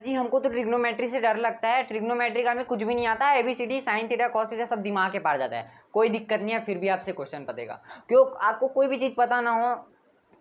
जी हमको तो ट्रिग्नोमेट्री से डर लगता है, ट्रिग्नोमेट्री का हमें कुछ भी नहीं आता है, ABCD sine theta cos theta सब दिमाग के पार जाता है, कोई दिक्कत नहीं है, फिर भी आपसे क्वेश्चन पतेगा। क्यों आपको कोई भी चीज़ पता ना हो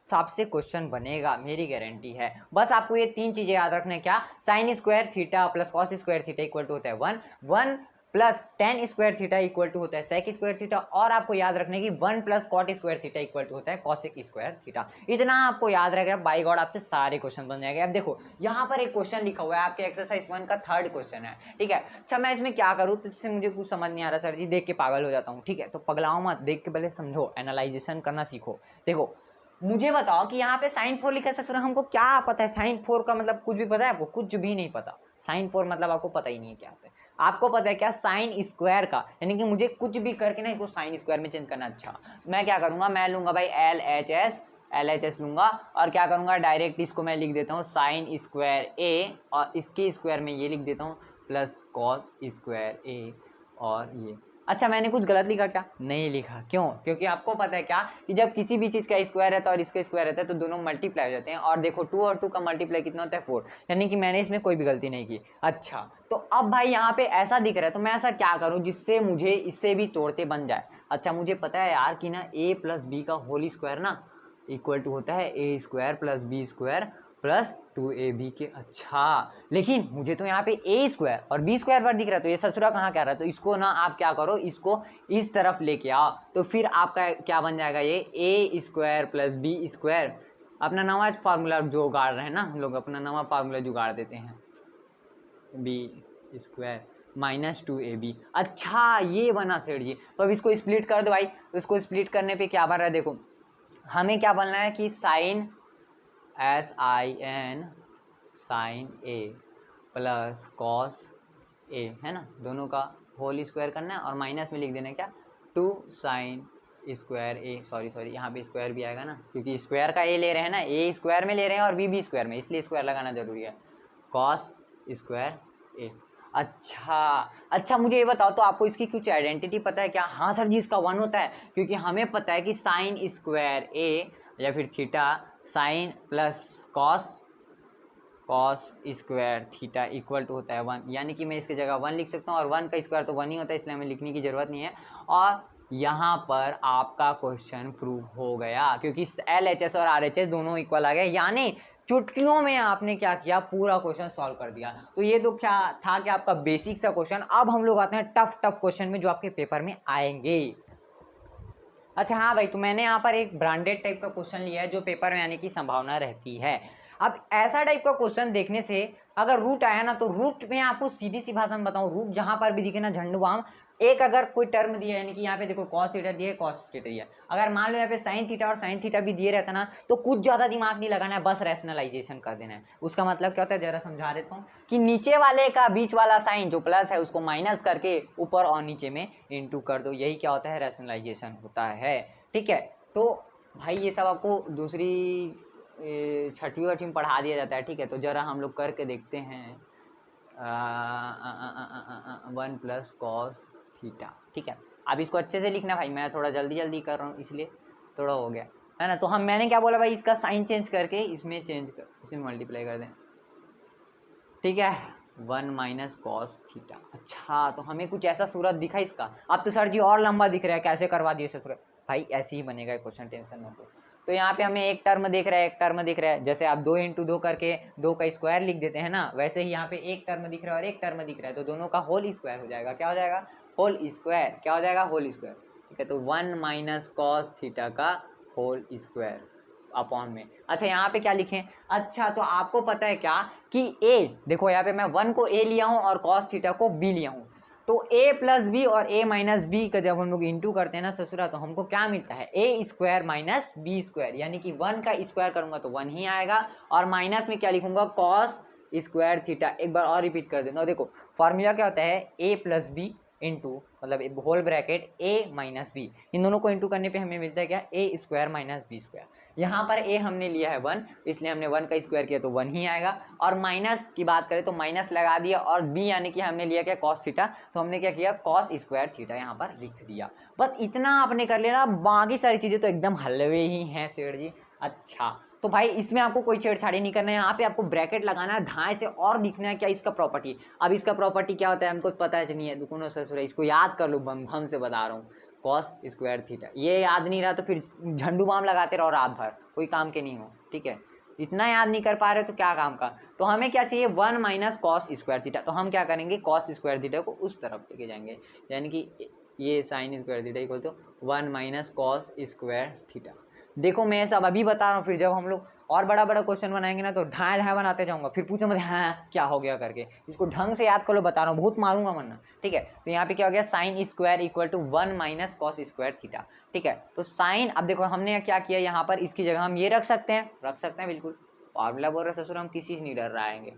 आपसे क्वेश्चन बनेगा, मेरी गारंटी है। बस आपको ये 3 चीजें याद रखना, क्या sine square theta plus cos square theta equal to होता है 1, 1 plus tan square theta equal to होता है सेक स्क्वायर थीटा, और आपको याद रखना कि 1 plus cot square theta equal to होता है कॉसेक स्क्वायर थीटा। इतना आपको याद रहेगा, बाय गॉड आपसे सारे क्वेश्चन बन जाएंगे। अब देखो यहाँ पर एक क्वेश्चन लिखा हुआ है आपके एक्सरसाइज 1 का 3rd क्वेश्चन है, ठीक है। अच्छा मैं इसमें क्या करूँ, तुझसे मुझे कुछ समझ नहीं आ रहा सर जी, देख के पागल हो जाता हूँ, ठीक है। तो पगलाओ मत, देख के पहले समझो, एनालाइजेशन करना सीखो। देखो मुझे बताओ कि यहाँ पे साइन 4 लिखा है ससुरा, हमको क्या पता है साइन 4 का मतलब, कुछ भी पता है आपको? कुछ भी नहीं पता। साइन 4 मतलब आपको पता ही नहीं है क्या होता है। आपको पता है क्या साइन स्क्वायर का, यानी कि मुझे कुछ भी करके ना इसको साइन स्क्वायर में चेंज करना। अच्छा मैं क्या करूँगा, मैं लूँगा भाई LHS लूँगा, और क्या करूँगा डायरेक्ट इसको मैं लिख देता हूँ साइन स्क्वायर A, और इसके स्क्वायर में ये लिख देता हूँ प्लस कॉस स्क्वायर A, और ये। अच्छा मैंने कुछ गलत लिखा क्या? नहीं लिखा। क्यों? क्योंकि आपको पता है क्या कि जब किसी भी चीज़ का स्क्वायर रहता है और इसका स्क्वायर रहता है तो दोनों मल्टीप्लाई हो जाते हैं, और देखो 2 और 2 का मल्टीप्लाई कितना होता है 4, यानी कि मैंने इसमें कोई भी गलती नहीं की। अच्छा तो अब भाई यहाँ पे ऐसा दिख रहा है, तो मैं ऐसा क्या करूँ जिससे मुझे इससे भी तोड़ते बन जाए। अच्छा मुझे पता है यार कि ना a प्लस बी का होल स्क्वायर ना इक्वल टू होता है a square plus B square plus 2ab के। अच्छा लेकिन मुझे तो यहाँ पे a स्क्वायर और b स्क्वायर पर दिख रहा है, तो ये ससुरा कहाँ क्या रहा है, तो इसको ना आप क्या करो, इसको इस तरफ लेके आओ, तो फिर आपका क्या बन जाएगा, ये a square plus B square. अपना नवा फार्मूला जो गाड़ रहे हैं ना हम लोग, अपना नवा फार्मूला जुगाड़ देते हैं, b स्क्वायर माइनस 2ab। अच्छा ये बना सेठ जी, तो अब इसको स्प्लिट कर दो भाई। तो इसको स्प्लिट करने पे क्या बन रहा है, देखो हमें क्या बनना है कि sign sin sign A plus cos A, है ना, दोनों का होल स्क्वायर करना है, और माइनस में लिख देना है क्या 2 साइन स्क्वायर ए, सॉरी यहाँ पे स्क्वायर भी आएगा ना, क्योंकि स्क्वायर का ए ले रहे हैं ना, ए स्क्वायर में ले रहे हैं और बी स्क्वायर में, इसलिए स्क्वायर लगाना जरूरी है, कॉस स्क्वायर ए। अच्छा मुझे ये बताओ, तो आपको इसकी कुछ आइडेंटिटी पता है क्या? हाँ सर जी इसका 1 होता है, क्योंकि हमें पता है कि साइन स्क्वायर ए या फिर theta sine plus cos square theta equal to होता है 1, यानी कि मैं इसकी जगह 1 लिख सकता हूँ, और 1 का स्क्वायर तो 1 ही होता है, इसलिए हमें लिखने की ज़रूरत नहीं है। और यहाँ पर आपका क्वेश्चन प्रूव हो गया, क्योंकि LHS और RHS दोनों इक्वल आ गए, यानी चुटकियों में आपने क्या किया, पूरा क्वेश्चन सॉल्व कर दिया। तो ये तो क्या था कि आपका बेसिक सा क्वेश्चन। अब हम लोग आते हैं टफ क्वेश्चन में जो आपके पेपर में आएंगे। अच्छा हाँ भाई, तो मैंने यहाँ पर एक ब्रांडेड टाइप का क्वेश्चन लिया है जो पेपर में आने की संभावना रहती है। अब ऐसा टाइप का क्वेश्चन देखने से अगर रूट आया ना, तो रूट में आपको सीधी सी भाषा में बताऊं, रूट जहां पर भी दिखे ना झंडुआम, एक अगर कोई टर्म दिया है, यानी कि यहाँ पे देखो कॉस थीटा दिया है, कॉस थीटा दिया है, अगर मान लो यहाँ पे साइन थीटा और साइन थीटा भी दिए रहता ना, तो कुछ ज्यादा दिमाग नहीं लगाना है, बस रैशनलाइजेशन कर देना है। उसका मतलब क्या होता है, जरा समझा देता हूँ कि नीचे वाले का बीच वाला साइन जो प्लस है उसको माइनस करके ऊपर और नीचे में इंटू कर दो, यही क्या होता है, रैशनलाइजेशन होता है, ठीक है। तो भाई ये सब आपको दूसरी 6वीं 8वीं में पढ़ा दिया जाता है, ठीक है। तो जरा हम लोग करके देखते हैं 1 प्लस कॉस थीटा, ठीक है। अब इसको अच्छे से लिखना भाई, मैं थोड़ा जल्दी कर रहा हूँ इसलिए थोड़ा हो गया, है ना। तो मैंने क्या बोला भाई, इसका साइन चेंज करके इसमें इसमें मल्टीप्लाई कर दें, ठीक है, 1 माइनस कॉस थीटा। अच्छा तो हमें कुछ ऐसा सूरत दिखा इसका। अब तो सर जी और लंबा दिख रहा है, कैसे करवा दिए सूरत? भाई ऐसे ही बनेगा क्वेश्चन, टेंशन मत लो। तो यहाँ पे हमें एक टर्म दिख रहा है, जैसे आप 2 × 2 करके 2 का स्क्वायर लिख देते हैं ना, वैसे ही यहाँ पे एक टर्म दिख रहा है और एक टर्म दिख रहा है, तो दोनों का होल स्क्वायर हो जाएगा। क्या हो जाएगा? Whole square. क्या हो जाएगा? होल स्क्वायर, ठीक है। तो 1 माइनस कॉस थीटा का होल स्क्वायर अपॉन में। अच्छा यहाँ पे क्या लिखें? अच्छा तो आपको पता है क्या कि a, देखो यहाँ पे मैं 1 को a लिया हूँ और cos थीटा को b लिया हूँ, तो a प्लस बी और a माइनस बी का जब हम लोग इंटू करते हैं ना ससुरा, तो हमको क्या मिलता है, a square minus B square, यानी कि 1 का स्क्वायर करूंगा तो 1 ही आएगा, और माइनस में क्या लिखूंगा, cos स्क्वायर थीटा। एक बार और रिपीट कर देना, देखो फॉर्मूला क्या होता है, a प्लस बी इंटू मतलब whole bracket a minus b, इन दोनों को इंटू करने पे हमें मिलता है क्या, a square minus B square. यहाँ पर a हमने लिया है 1, इसलिए हमने 1 का स्क्वायर किया तो 1 ही आएगा, और माइनस की बात करें तो माइनस लगा दिया, और b यानी कि हमने लिया क्या, cos थीटा, तो हमने क्या किया, cos स्क्वायर थीटा यहाँ पर लिख दिया। बस इतना आपने कर लिया ना, बाकी सारी चीज़ें तो एकदम हलवे ही हैं सेठ जी। अच्छा तो भाई इसमें आपको कोई छेड़छाड़ी नहीं करना है, यहाँ पे आपको ब्रैकेट लगाना है, धाए से और दिखना है क्या इसका प्रॉपर्टी। अब इसका प्रॉपर्टी क्या होता है हमको पता है नहीं है, दुकानों ससुर इसको याद कर लो, हम से बता रहा हूँ, कॉस स्क्वायर थीटा। ये याद नहीं रहा तो फिर झंडू बाम लगाते रहो रात भर, कोई काम के नहीं हो, ठीक है। इतना याद नहीं कर पा रहे तो क्या काम का। तो हमें क्या चाहिए 1 माइनस कॉस स्क्वायर थीटा। तो हम क्या करेंगे कॉस स्क्वायर थीटा को उस तरफ लेके जाएंगे, यानी कि ये sine square theta equal to 1 minus cos square theta. देखो मैं सब अभी बता रहा हूँ, फिर जब हम लोग और बड़ा बड़ा क्वेश्चन बनाएंगे ना तो ढाई ढाई बनाते जाऊंगा, फिर पूछे मत हाँ क्या हो गया करके। इसको ढंग से याद कर लो, बता रहा हूँ, बहुत मारूंगा वरना, ठीक है। तो यहाँ पे क्या हो गया sine square equal to 1 minus cos square theta, ठीक है। तो साइन, अब देखो हमने क्या किया यहाँ पर, इसकी जगह हम ये रख सकते हैं बिल्कुल, फॉर्मूला बोल रहे ससुर हम किसी से नहीं डर रहेंगे,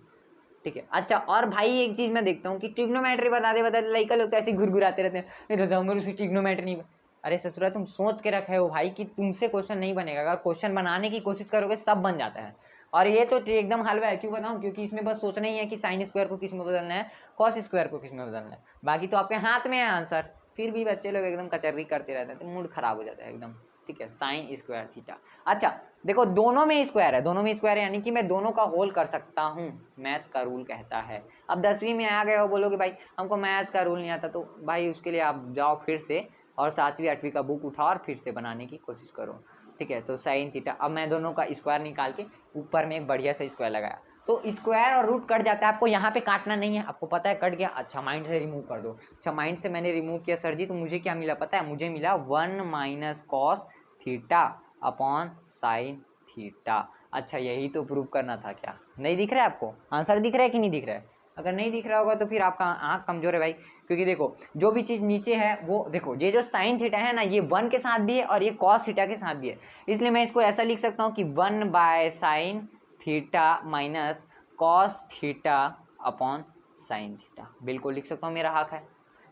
ठीक है। अच्छा और भाई एक चीज मैं देखता हूँ कि ट्रिग्नोमेट्री बताते लड़का लोग तो ऐसे घुरघुराते रहते हैं, ट्रिग्नोमेट्री नहीं। अरे ससुरा तुम सोच के रखे हो भाई कि तुमसे क्वेश्चन नहीं बनेगा, अगर क्वेश्चन बनाने की कोशिश करोगे सब बन जाता है। और ये तो एकदम हलवा है, क्यों बताऊं, क्योंकि इसमें बस सोचना ही है कि साइन स्क्वायर को किस में बदलना है, कॉस स्क्वायर को किस में बदलना है, बाकी तो आपके हाथ में है आंसर। फिर भी बच्चे लोग एकदम कचर्री करते रहते हैं तो मूड खराब हो जाता है एकदम, ठीक है। साइन स्क्वायर थीटा, अच्छा देखो दोनों में स्क्वायर है, दोनों में स्क्वायर है यानी कि मैं दोनों का होल कर सकता हूँ, मैथ्स का रूल कहता है। अब 10वीं में आ गए हो, बोलोगे भाई हमको मैथ्स का रूल नहीं आता, तो भाई उसके लिए आप जाओ फिर से और 7वीं 8वीं का बुक उठाओ और फिर से बनाने की कोशिश करो, ठीक है। तो साइन थीटा, अब मैं दोनों का स्क्वायर निकाल के ऊपर में एक बढ़िया सा स्क्वायर लगाया, तो स्क्वायर और रूट कट जाता है, आपको यहाँ पे काटना नहीं है, आपको पता है कट गया, अच्छा माइंड से रिमूव कर दो। अच्छा माइंड से मैंने रिमूव किया सर जी, तो मुझे क्या मिला पता है, मुझे मिला 1 minus cos theta upon sine theta. अच्छा यही तो प्रूव करना था क्या, नहीं दिख रहा है आपको आंसर, दिख रहा है कि नहीं दिख रहा है। अगर नहीं दिख रहा होगा तो फिर आपका आँख कमजोर है भाई, क्योंकि देखो जो भी चीज़ नीचे है वो देखो, ये जो साइन थीटा है ना ये 1 के साथ भी है और ये कॉस थीटा के साथ भी है, इसलिए मैं इसको ऐसा लिख सकता हूँ कि 1 by sine theta minus cos theta upon sine theta, बिल्कुल लिख सकता हूँ, मेरा हक है,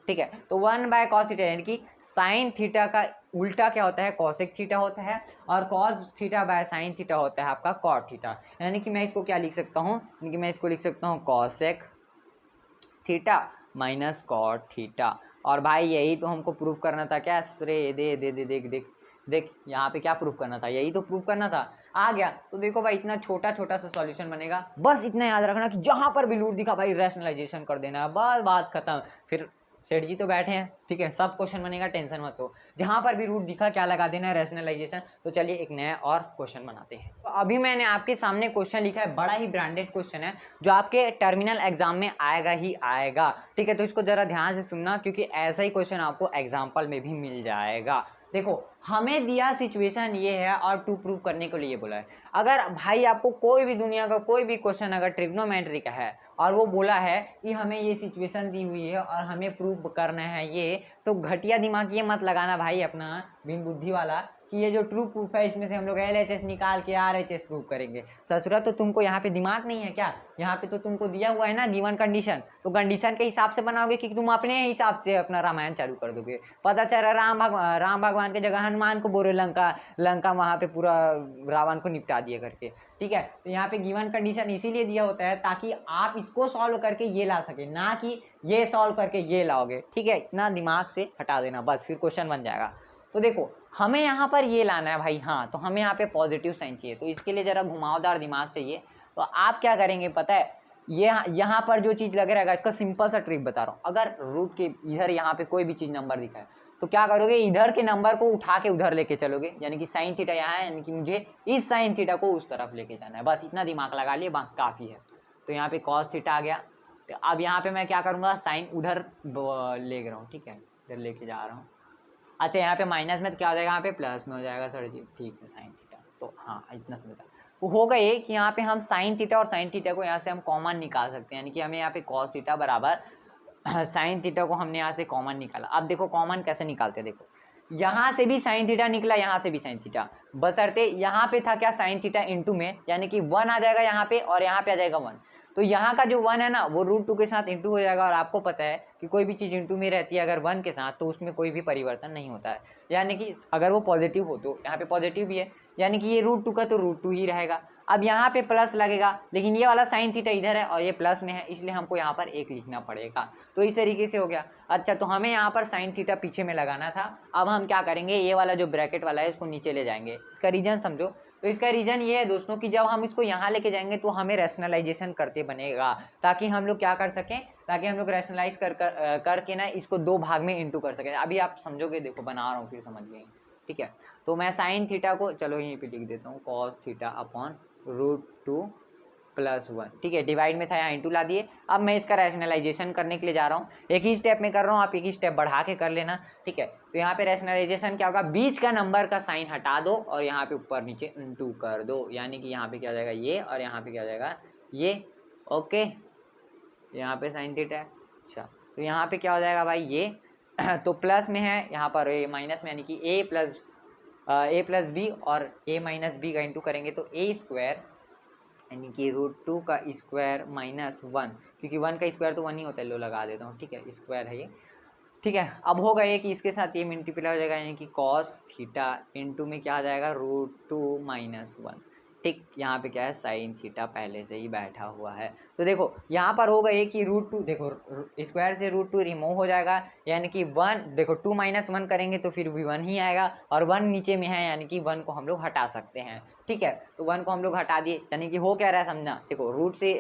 ठीक है। तो 1 बाय कॉस थीटा यानी कि साइन थीटा का उल्टा क्या होता है, कॉसेक थीटा होता है, और cos theta by sine theta होता है आपका कॉट थीटा। यानी कि मैं इसको क्या लिख सकता हूँ, यानी कि मैं इसको लिख सकता हूँ cosec theta minus cot theta. और भाई यही तो हमको प्रूव करना था क्या, रे दे दे दे देख देख देख यहाँ पे क्या प्रूव करना था, यही तो प्रूव करना था, आ गया। तो देखो भाई इतना छोटा छोटा सा सॉल्यूशन बनेगा, बस इतना याद रखना कि जहाँ पर भी लूट दिखा भाई रैशनलाइजेशन कर देना है, बस बात खत्म। फिर सेठ जी तो बैठे हैं, ठीक है, सब क्वेश्चन बनेगा, टेंशन मत हो, जहाँ पर भी रूट दिखा क्या लगा देना है, रैशनलाइजेशन। तो चलिए एक नया और क्वेश्चन बनाते हैं। तो अभी मैंने आपके सामने क्वेश्चन लिखा है, बड़ा ही ब्रांडेड क्वेश्चन है जो आपके टर्मिनल एग्जाम में आएगा ही आएगा, ठीक है। तो इसको जरा ध्यान से सुनना, क्योंकि ऐसा ही क्वेश्चन आपको एग्जाम्पल में भी मिल जाएगा। देखो हमें दिया सिचुएशन ये है और टू प्रूव करने के लिए बोला है। अगर भाई आपको कोई भी दुनिया का कोई भी क्वेश्चन अगर ट्रिग्नोमेट्री का है और वो बोला है कि हमें ये सिचुएशन दी हुई है और हमें प्रूव करना है ये, तो घटिया दिमाग ये मत लगाना भाई अपना बिन बुद्धि वाला कि ये जो ट्रू प्रूफ है इसमें से हम लोग LHS निकाल के RHS प्रूव करेंगे। ससुरा तो तुमको यहाँ पे दिमाग नहीं है क्या, यहाँ पे तो तुमको दिया हुआ है ना गिवन कंडीशन, तो कंडीशन के हिसाब से बनाओगे कि तुम अपने हिसाब से अपना रामायण चालू कर दोगे। पता चला राम भगवान के जगह हनुमान को बोलो लंका वहाँ पे पूरा रावण को निपटा दिए करके, ठीक है। तो यहाँ पे गिवन कंडीशन इसीलिए दिया होता है ताकि आप इसको सॉल्व करके ये ला सके, ना कि ये सॉल्व करके ये लाओगे, ठीक है। इतना दिमाग से हटा देना बस, फिर क्वेश्चन बन जाएगा। तो देखो हमें यहाँ पर ये लाना है भाई, हाँ तो हमें यहाँ पे पॉजिटिव साइन चाहिए, तो इसके लिए जरा घुमावदार दिमाग चाहिए। तो आप क्या करेंगे पता है, ये यहाँ पर जो चीज़ लग रहेगा इसका सिंपल सा ट्रिक बता रहा हूँ। अगर रूट के इधर यहाँ पे कोई भी चीज़ नंबर दिखा है तो क्या करोगे, इधर के नंबर को उठा के उधर लेके चलोगे, यानी कि साइन थीटा यहाँ है, यानी कि मुझे इस साइन थीटा को उस तरफ लेके जाना है, बस इतना दिमाग लगा लिए, बाकी काफ़ी है। तो यहाँ पे कॉस थीटा आ गया, तो अब यहाँ पे मैं क्या करूँगा, साइन उधर ले रहा हूँ, ठीक है, इधर लेके जा रहा हूँ। अच्छा यहाँ पे माइनस में तो क्या हो जाएगा, यहाँ पे प्लस में हो जाएगा सर जी, ठीक है साइन थीटा। तो हाँ इतना समझा, वो होगा ये कि यहाँ पे हम साइन थीटा और साइन थीटा को यहाँ से हम कॉमन निकाल सकते हैं, यानी कि हमें यहाँ पे कॉस थीटा बराबर साइन थीटा को हमने यहाँ से कॉमन निकाला। अब देखो कॉमन कैसे निकालते हैं, देखो यहाँ से भी साइन थीटा निकला, यहाँ से भी साइन थीटा, बशर्ते यहाँ पे था क्या साइन थीटा इंटू में, यानी कि 1 आ जाएगा यहाँ पे और यहाँ पे आ जाएगा 1, तो यहाँ का जो 1 है ना वो √2 के साथ इंटू हो जाएगा। और आपको पता है कि कोई भी चीज़ इंटू में रहती है अगर 1 के साथ तो उसमें कोई भी परिवर्तन नहीं होता है, यानी कि अगर वो पॉजिटिव हो तो यहाँ पे पॉजिटिव भी है, यानी कि ये √2 का तो √2 ही रहेगा। अब यहाँ पे प्लस लगेगा, लेकिन ये वाला साइन थीटा इधर है और ये प्लस में है, इसलिए हमको यहाँ पर 1 लिखना पड़ेगा। तो इस तरीके से हो गया। अच्छा तो हमें यहाँ पर साइन थीटा पीछे में लगाना था, अब हम क्या करेंगे, ये वाला जो ब्रैकेट वाला है इसको नीचे ले जाएंगे, इसका रीजन समझो। तो तो इसका रीज़न ये है दोस्तों कि जब हम इसको यहाँ लेके जाएंगे तो हमें रैशनलाइजेशन करते बनेगा, ताकि हम लोग क्या कर सकें, ताकि हम लोग रैशनलाइज करके ना इसको दो भाग में इंटू कर सकें। अभी आप समझोगे, देखो बना रहा हूँ फिर समझिए, ठीक है। तो मैं साइन थीटा को चलो यहीं पे लिख देता हूँ, कॉस थीटा अपॉन √2 + 1, ठीक है। डिवाइड में था यहाँ इंटू ला दिए। अब मैं इसका रैशनलाइजेशन करने के लिए जा रहा हूँ, एक ही स्टेप में कर रहा हूँ, आप एक ही स्टेप बढ़ा के कर लेना, ठीक है। तो यहाँ पे रैशनलाइजेशन क्या होगा, बीच का नंबर का साइन हटा दो और यहाँ पे ऊपर नीचे इंटू कर दो, यानी कि यहाँ पे क्या हो जाएगा ये, और यहाँ पे क्या हो जाएगा ये, ओके। यहाँ पे साइन थीटा है, अच्छा। तो यहाँ पे क्या हो जाएगा भाई ये तो प्लस में है, यहाँ पर ए माइनस में, यानी कि ए प्लस बी, और a माइनस बी का इंटू करेंगे तो a स्क्वायर, यानी कि √2 का स्क्वायर माइनस 1, क्योंकि 1 का स्क्वायर तो 1 ही होता है, लो लगा देता हूँ, ठीक है, स्क्वायर है ये, ठीक है। अब होगा ये कि इसके साथ ये मल्टीप्लाई हो जाएगा, यानी कि कॉस थीटा इंटू में क्या आ जाएगा √2 - 1, ठीक। यहाँ पे क्या है, साइन थीटा पहले से ही बैठा हुआ है। तो देखो यहाँ पर होगा ये कि √2, देखो स्क्वायर से √2 रिमूव हो जाएगा, यानी कि 1, देखो 2 - 1 करेंगे तो फिर भी 1 ही आएगा, और 1 नीचे में है, यानी कि 1 को हम लोग हटा सकते हैं, ठीक है। तो 1 को हम लोग हटा दिए, यानी कि हो क्या रहा है समझना, देखो रूट से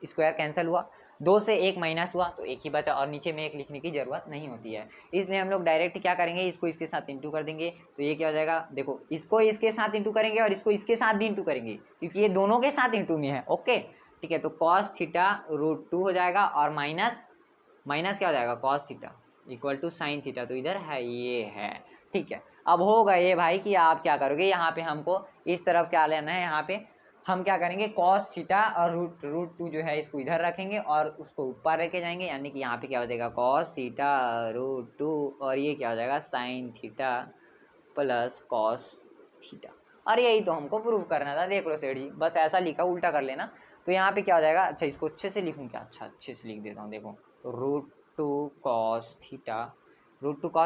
स्क्वायर कैंसिल हुआ, 2 से 1 माइनस हुआ तो 1 ही बचा, और नीचे में 1 लिखने की ज़रूरत नहीं होती है, इसलिए हम लोग डायरेक्ट क्या करेंगे, इसको इसके साथ इंटू कर देंगे। तो ये क्या हो जाएगा, देखो इसको इसके साथ इंटू करेंगे और इसको इसके साथ भी इंटू करेंगे, क्योंकि ये दोनों के साथ इंटू में है, ओके, ठीक है। तो कॉस थीटा √2 हो जाएगा, और माइनस क्या हो जाएगा, cos theta equal to sine theta, तो इधर है ये है, ठीक है। अब होगा ये भाई कि आप क्या करोगे, यहाँ पे हमको इस तरफ क्या लेना है, यहाँ पे हम क्या करेंगे, कॉस थीटा और √2 जो है इसको इधर रखेंगे और उसको ऊपर लेके जाएंगे, यानी कि यहाँ पे क्या हो जाएगा, कॉस थीटा √2, और ये क्या हो जाएगा, sine theta plus cos theta. और यही तो हमको प्रूव करना था, देख लो सेठी, बस ऐसा लिखा, उल्टा कर लेना। तो यहाँ पे क्या हो जाएगा, अच्छा इसको अच्छे से लिखूँ क्या, अच्छा अच्छे से लिख देता हूँ, देखो √2 कॉस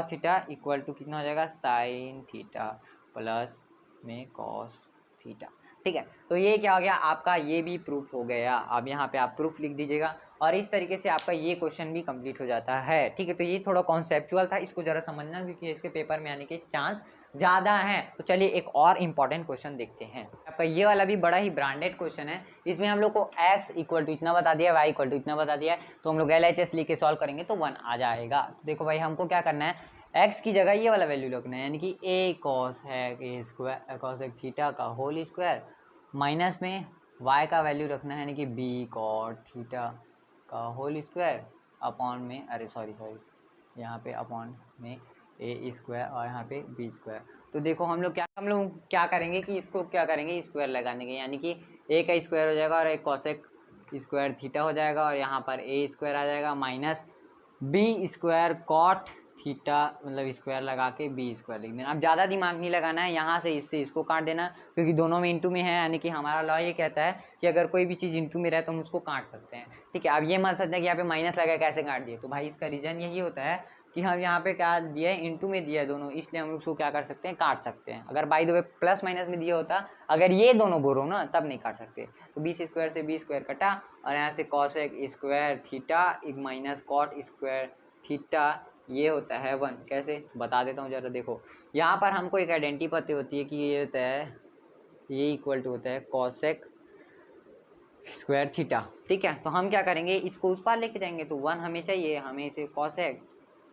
थीटा इक्वल टू कितना हो जाएगा, साइन थीटा प्लस में कॉस थीटा, ठीक है। तो ये क्या हो गया आपका, ये भी प्रूफ हो गया। अब यहाँ पे आप प्रूफ लिख दीजिएगा, और इस तरीके से आपका ये क्वेश्चन भी कंप्लीट हो जाता है, ठीक है। तो ये थोड़ा कॉन्सेप्चुअल था, इसको ज़रा समझना, क्योंकि इसके पेपर में आने के चांस ज़्यादा हैं। तो चलिए एक और इम्पॉर्टेंट क्वेश्चन देखते हैं। आपका ये वाला भी बड़ा ही ब्रांडेड क्वेश्चन है, इसमें हम लोग को x इक्वल टू इतना बता दिया, y इक्वल टू इतना बता दिया है, तो हम लोग LHS लिख के सॉल्व करेंगे तो 1 आ जाएगा। तो देखो भाई हमको क्या करना है, x की जगह ये वाला वैल्यू रखना है, यानी कि a cos है स्क्वायर cos थीटा का होल स्क्वायर, माइनस में y का वैल्यू रखना है, यानी कि b cot थीटा का होल स्क्वायर, अपॉन में, अरे सॉरी यहाँ पे अपॉन में a स्क्वायर, और यहाँ पे b स्क्वायर। तो देखो हम लोग क्या करेंगे कि इसको क्या करेंगे, स्क्वायर लगाने के, यानी कि a का स्क्वायर हो जाएगा और एक कॉसेक स्क्वायर थीटा हो जाएगा, और यहाँ पर a स्क्वायर आ जाएगा minus b square cot theta, मतलब स्क्वायर लगा के b स्क्वायर लिख देना। अब ज़्यादा दिमाग नहीं लगाना है, यहाँ से इससे इसको काट देना, क्योंकि दोनों में इंटू में है, यानी कि हमारा लॉ ये कहता है कि अगर कोई भी चीज़ इंटू में रहे तो हम उसको काट सकते हैं, ठीक है। अब ये मत सकते हैं कि यहाँ पे माइनस लगा कैसे काट दिए, तो भाई इसका रीज़न यही होता है कि हम यहाँ पे क्या दिया है, इंटू में दिया है दोनों, इसलिए हम उसको क्या कर सकते हैं, काट सकते हैं। अगर by the way plus minus में दिया होता, अगर ये दोनों बोरो ना, तब नहीं काट सकते। तो b स्क्वायर से b स्क्वायर कटा, और यहाँ से कॉसेक स्क्वायर थीटा एक माइनस कॉट स्क्वायर थीटा, ये होता है 1। कैसे बता देता हूँ जरा, देखो यहाँ पर हमको एक आइडेंटिटी पता होती है कि ये होता है, ये इक्वल टू होता है कॉसेक स्क्वायर थीटा, ठीक है। तो हम क्या करेंगे, इसको उस पार लेके जाएंगे, तो 1 हमें चाहिए, हमें इसे cosec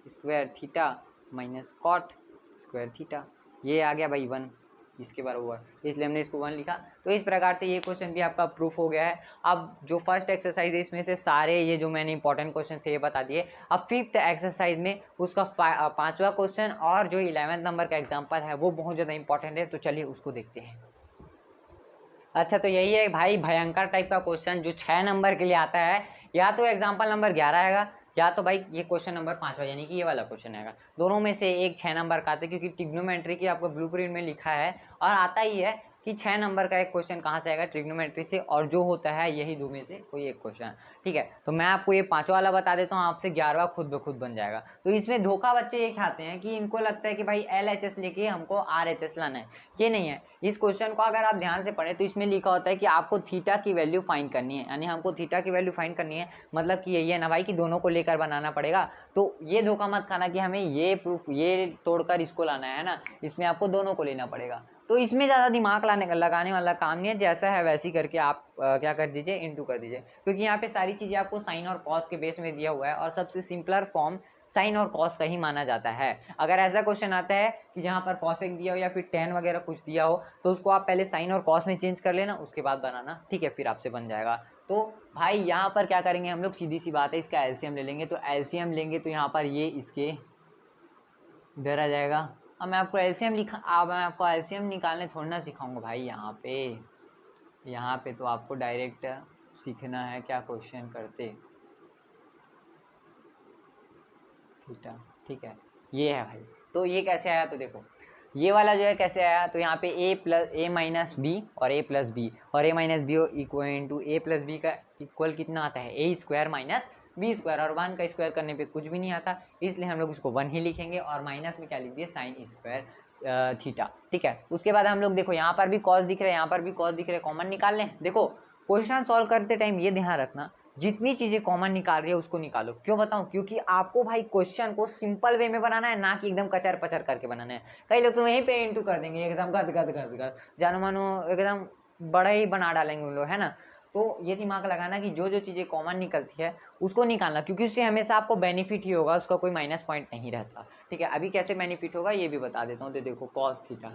square theta minus cot square theta, ये आ गया भाई 1 इसके बराबर, इसलिए हमने इसको 1 लिखा। तो इस प्रकार से ये क्वेश्चन भी आपका प्रूफ हो गया है। अब जो फर्स्ट एक्सरसाइज है इसमें से सारे ये जो मैंने इंपॉर्टेंट क्वेश्चन थे ये बता दिए। अब फिफ्थ एक्सरसाइज में उसका 5वां क्वेश्चन और जो 11वें नंबर का एग्जाम्पल है वो बहुत ज़्यादा इंपॉर्टेंट है, तो चलिए उसको देखते हैं। अच्छा, तो यही है भाई भयंकर टाइप का क्वेश्चन जो 6 नंबर के लिए आता है, या तो एग्जाम्पल नंबर 11 आएगा, या तो भाई ये क्वेश्चन नंबर 5वां, यानी कि ये वाला क्वेश्चन आएगा। दोनों में से एक 6 नंबर का आता है, क्योंकि ट्रिग्नोमेट्री की आपको ब्लूप्रिंट में लिखा है, और आता ही है कि 6 नंबर का एक क्वेश्चन कहाँ से आएगा, ट्रिग्नोमेट्री से, और जो होता है यही दो में से कोई एक क्वेश्चन, ठीक है। तो मैं आपको ये 5वां वाला बता देता हूँ, आपसे 11वां खुद ब खुद बन जाएगा। तो इसमें धोखा बच्चे ये खाते हैं कि इनको लगता है कि भाई LHS लेके हमको RHS लाना है, ये नहीं है। इस क्वेश्चन को अगर आप ध्यान से पढ़ें तो इसमें लिखा होता है कि आपको थीटा की वैल्यू फाइंड करनी है, यानी हमको थीटा की वैल्यू फाइंड करनी है, मतलब कि यही है ना भाई कि दोनों को लेकर बनाना पड़ेगा। तो ये धोखा मत खाना कि हमें ये प्रूफ ये तोड़कर इसको लाना है ना, इसमें आपको दोनों को लेना पड़ेगा। तो इसमें ज़्यादा दिमाग लगाने वाला काम नहीं है, जैसा है वैसे ही करके आप क्या कर दीजिए, इंटू कर दीजिए, क्योंकि यहाँ पे सारी चीज़ें आपको साइन और कॉस के बेस में दिया हुआ है और सबसे सिंपलर फॉर्म साइन और कॉस का ही माना जाता है। अगर ऐसा क्वेश्चन आता है कि जहाँ पर कॉसेक दिया हो या फिर टेन वगैरह कुछ दिया हो तो उसको आप पहले साइन और कॉस में चेंज कर लेना, उसके बाद बनाना, ठीक है, फिर आपसे बन जाएगा। तो भाई यहाँ पर क्या करेंगे हम लोग, सीधी सी बात है, इसका एलसीएम ले लेंगे। तो एलसीएम लेंगे तो यहाँ पर ये इसके इधर आ जाएगा। अब मैं आपको एलसीएम निकालने थोड़ा ना सिखाऊंगा भाई, यहाँ पे तो आपको डायरेक्ट सीखना है क्या क्वेश्चन करते, ठीक है, ये है भाई। तो ये कैसे आया, तो देखो ये वाला जो है कैसे आया, तो यहाँ पे a माइनस बी और a प्लस बी और a minus B equal into A plus B का इक्वल कितना आता है, a square minus B square, और 1 का स्क्वायर करने पे कुछ भी नहीं आता, इसलिए हम लोग इसको 1 ही लिखेंगे और माइनस में क्या लिख दिए, साइन स्क्वायर थीटा, ठीक है। उसके बाद हम लोग देखो यहाँ पर भी कॉस दिख रहे हैं, यहाँ पर भी कॉस दिख रहे हैं, कॉमन निकाल लें। देखो क्वेश्चन सॉल्व करते टाइम ये ध्यान रखना, जितनी चीज़ें कॉमन निकाल रही है उसको निकालो। क्यों बताऊं, क्योंकि आपको भाई क्वेश्चन को सिंपल वे में बनाना है, ना कि एकदम कचर पचर करके बनाना है। कई लोग तो वहीं पे इंटू कर देंगे, एकदम गद गद गद गद जानो मानो एकदम बड़ा ही बना डालेंगे उन लोग, है ना। तो ये दिमाग लगाना कि जो जो चीज़ें कॉमन निकलती है उसको निकालना, क्योंकि उससे हमेशा आपको बेनिफिट ही होगा, उसका कोई माइनस पॉइंट नहीं रहता, ठीक है। अभी कैसे बेनिफिट होगा ये भी बता देता हूँ। तो देखो cos theta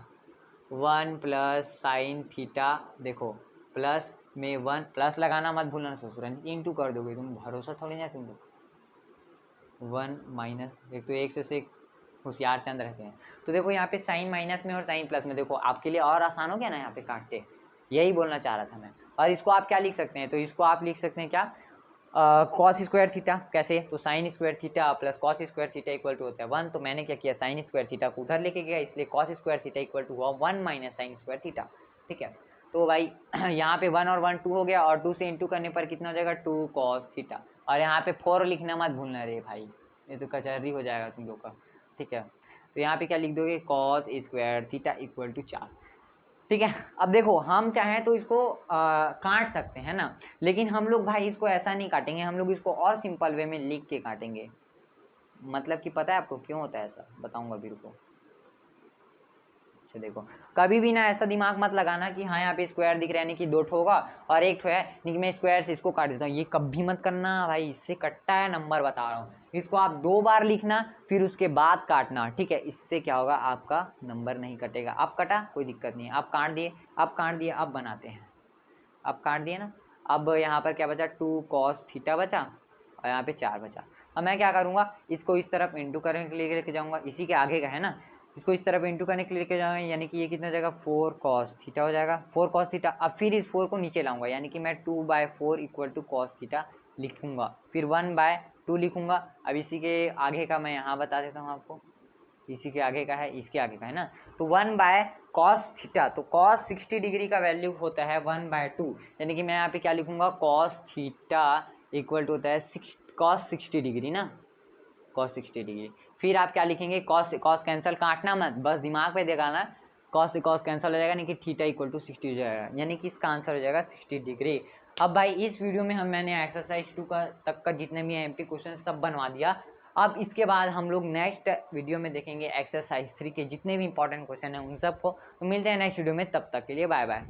1 plus sine theta, देखो प्लस में 1 प्लस लगाना मत भूलना ससुरा, इंटू कर दोगे तुम, भरोसा थोड़ी ना तुम लोग। 1 माइनस, एक तो एक से एक होशियार चंद रहते हैं। तो देखो यहाँ पे साइन माइनस में और साइन प्लस में, देखो आपके लिए और आसान हो गया ना यहाँ पे काटते, यही बोलना चाह रहा था मैं। और इसको आप क्या लिख सकते हैं, तो इसको आप लिख सकते हैं क्या, कॉस स्क्वायर थीटा, कैसे, तो sine square theta plus cos square theta equal to होता है 1। तो मैंने क्या किया, साइन स्क्वायर थीटा को उधर लेके गया, इसलिए cos square theta equal to हुआ 1 माइनस साइन स्क्वायर थीटा, ठीक है। तो भाई यहाँ पे 1 और 1 2 हो गया, और 2 से इंटू करने पर कितना हो जाएगा, 2 कॉस थीटा, और यहाँ पे 4 लिखना मत भूलना रे भाई, ये तो कचहरी हो जाएगा तुम लोग का, ठीक है। तो यहाँ पे क्या लिख दोगे, cos square theta equal to 4, ठीक है। अब देखो हम चाहें तो इसको काट सकते हैं ना, लेकिन हम लोग भाई इसको ऐसा नहीं काटेंगे, हम लोग इसको और सिंपल वे में लिख के काटेंगे। मतलब कि पता है आपको क्यों होता है ऐसा, बताऊंगा अभी, रुको। अच्छा देखो, कभी भी ना ऐसा दिमाग मत लगाना कि हाँ यहाँ पे स्क्वायर दिख रहा है, यानी कि 2 ठो होगा और 1 ठो है, यानी कि मैं स्क्वायर से इसको काट देता हूँ, ये कभी मत करना भाई, इससे कटता है नंबर, बता रहा हूँ। इसको आप 2 बार लिखना फिर उसके बाद काटना, ठीक है, इससे क्या होगा, आपका नंबर नहीं कटेगा। आप कटा कोई दिक्कत नहीं है, आप काट दिए, अब बनाते हैं, अब काट दिए ना। अब यहाँ पर क्या बचा, 2 कॉस थीटा बचा और यहाँ पे 4 बचा। अब मैं क्या करूँगा, इसको इस तरफ इंटू करने के लिए लेके जाऊँगा, इसी के आगे का है ना, इसको इस तरफ इंटू करने के लिए लेके जाऊँगा, यानी कि ये कितना हो जाएगा, 4 कॉस थीटा हो जाएगा, 4 कॉस थीटा। अब फिर इस 4 को नीचे लाऊंगा, यानी कि मैं 2/4 इक्वल टू कॉस थीटा लिखूँगा, फिर 1/2 लिखूँगा। अब इसी के आगे का मैं यहाँ बता देता हूँ आपको, इसी के आगे का है, इसके आगे का है ना, तो 1/cos थीटा, तो cos 60 डिग्री का वैल्यू होता है 1/2, यानी कि मैं यहाँ पे क्या लिखूँगा, cos थीटा इक्वल टू होता है cos 60 डिग्री ना, cos 60 डिग्री। फिर आप क्या लिखेंगे, cos कैंसिल, काटना मत, बस दिमाग पे दिखाना, cos से cos कैंसिल हो जाएगा, यानी कि थीटा इक्वल टू 60 हो जाएगा, यानी कि इसका आंसर हो जाएगा 60 डिग्री। अब भाई इस वीडियो में मैंने एक्सरसाइज 2 का तक का जितने भी एमपी क्वेश्चन सब बनवा दिया। अब इसके बाद हम लोग नेक्स्ट वीडियो में देखेंगे एक्सरसाइज 3 के जितने भी इंपॉर्टेंट क्वेश्चन हैं उन सबको। तो मिलते हैं नेक्स्ट वीडियो में, तब तक के लिए बाय बाय।